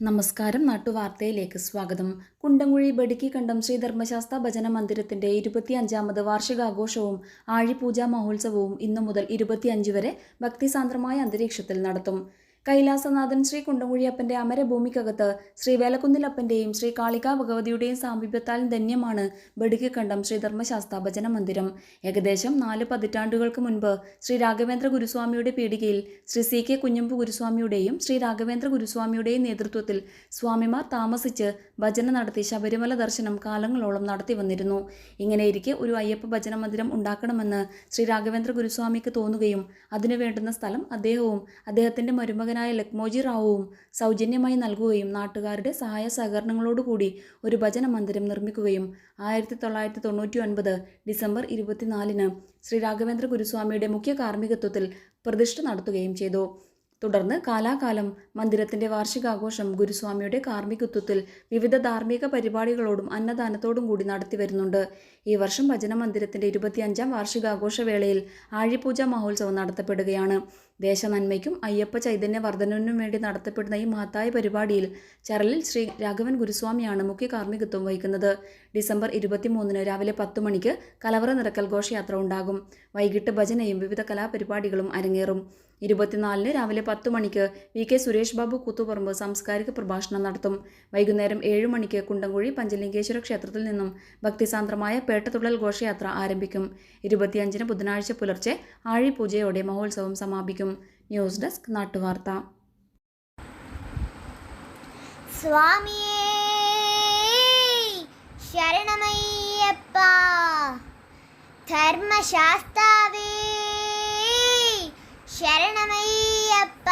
നമസ്കാരം. നാട്ടുവാർത്തയിലേക്ക് സ്വാഗതം. കുണ്ടംകുഴി ബഡിക്കിക്കണ്ടം ശ്രീ ധർമ്മശാസ്ത്ര ഭജന മന്ദിരത്തിന്റെ 25ാമത് വാർഷികാഘോഷവും ആഴിപൂജാ മഹോത്സവവും ഇന്നു മുതൽ 25 വരെ ഭക്തിസാന്ദ്രമായ അന്തരീക്ഷത്തിൽ നടത്തും. കൈലാസനാഥൻ ശ്രീ കുണ്ടംകുഴിയപ്പന്റെ അമരഭൂമിക്കകത്ത് ശ്രീ വേലക്കുന്നിലപ്പന്റെയും ശ്രീ കാളികാ ഭഗവതിയുടെയും സാമീപ്യത്താൽ ധന്യമാണ് ബഡിക്കിക്കണ്ടം ശ്രീ ധർമ്മശാസ്ത്ര ഭജന മന്ദിരം. ഏകദേശം 4 പതിറ്റാണ്ടുകൾക്ക് മുൻപ് ശ്രീ രാഘവേന്ദ്ര ഗുരുസ്വാമിയുടെ പീഠികയിൽ ശ്രീ CK കുഞ്ഞമ്പു ഗുരുസ്വാമിയുടെയും ശ്രീ രാഘവേന്ദ്ര ഗുരുസ്വാമിയുടെയും നേതൃത്വത്തിൽ സ്വാമിമാർ താമസിച്ച് ഭജന നടത്തി ശബരിമല ദർശനം കാലങ്ങളോളം നടത്തി വന്നിരുന്നു. ഇങ്ങനെയിരിക്കെ ഒരു അയ്യപ്പ ഭജന മന്ദിരം ഉണ്ടാക്കണമെന്ന് ശ്രീ രാഘവേന്ദ്ര ഗുരുസ്വാമിക്ക് തോന്നുകയും അതിനു വേണ്ടുന്ന സ്ഥലം അദ്ദേഹവും അദ്ദേഹത്തിന്റെ മരുമകൻ ലക്മോജി റാവുവും സൗജന്യമായി നൽകുകയും നാട്ടുകാരുടെ സഹായ സഹകരണങ്ങളോടുകൂടി ഒരു ഭജന മന്ദിരം നിർമ്മിക്കുകയും 1999 ഡിസംബർ 24 ശ്രീ രാഘവേന്ദ്ര ഗുരുസ്വാമിയുടെ മുഖ്യ കാർമ്മികത്വത്തിൽ പ്രതിഷ്ഠ നടത്തുകയും ചെയ്തു. തുടർന്ന് കാലാകാലം മന്ദിരത്തിന്റെ വാർഷികാഘോഷം ഗുരുസ്വാമിയുടെ കാർമ്മികത്വത്തിൽ വിവിധ ധാർമ്മിക പരിപാടികളോടും അന്നദാനത്തോടും കൂടി നടത്തി വരുന്നുണ്ട്. ഈ വർഷം ഭജന മന്ദിരത്തിന്റെ 25ാം വാർഷികാഘോഷ വേളയിൽ ആഴിപൂജാ മഹോത്സവം നടത്തപ്പെടുകയാണ്. ദേശനന്മയ്ക്കും അയ്യപ്പ ചൈതന്യ വർധനവിനും വേണ്ടി നടത്തപ്പെടുന്ന ഈ മഹത്തായ പരിപാടിയിൽ ചരലിൽ ശ്രീ രാഘവൻ ഗുരുസ്വാമിയാണ് മുഖ്യ കാർമ്മികത്വം വഹിക്കുന്നത്. ഡിസംബർ 23 രാവിലെ 10 മണിക്ക് കലവറ നിറക്കൽ ഘോഷയാത്ര ഉണ്ടാകും. വൈകിട്ട് ഭജനയും വിവിധ കലാപരിപാടികളും അരങ്ങേറും. 24 രാവിലെ 10 മണിക്ക് VK സുരേഷ് ബാബു കൂത്തുപറമ്പ് സാംസ്കാരിക പ്രഭാഷണം നടത്തും. വൈകുന്നേരം 7 മണിക്ക് കുണ്ടംകുഴി പഞ്ചലിംഗേശ്വര ക്ഷേത്രത്തിൽ നിന്നും ഭക്തിസാന്ദ്രമായ പേട്ടതുള്ളൽ ഘോഷയാത്ര ആരംഭിക്കും. 25 ബുധനാഴ്ച പുലർച്ചെ ആഴിപൂജയോടെ മഹോത്സവം സമാപിക്കും. ന്യൂസ് ഡെസ്ക് നാട്ടുവാർത്ത. സ്വാമിയേ ശരണമയ്യപ്പ, ധർമ്മശാസ്താവേ ശരണമയ്യപ്പ.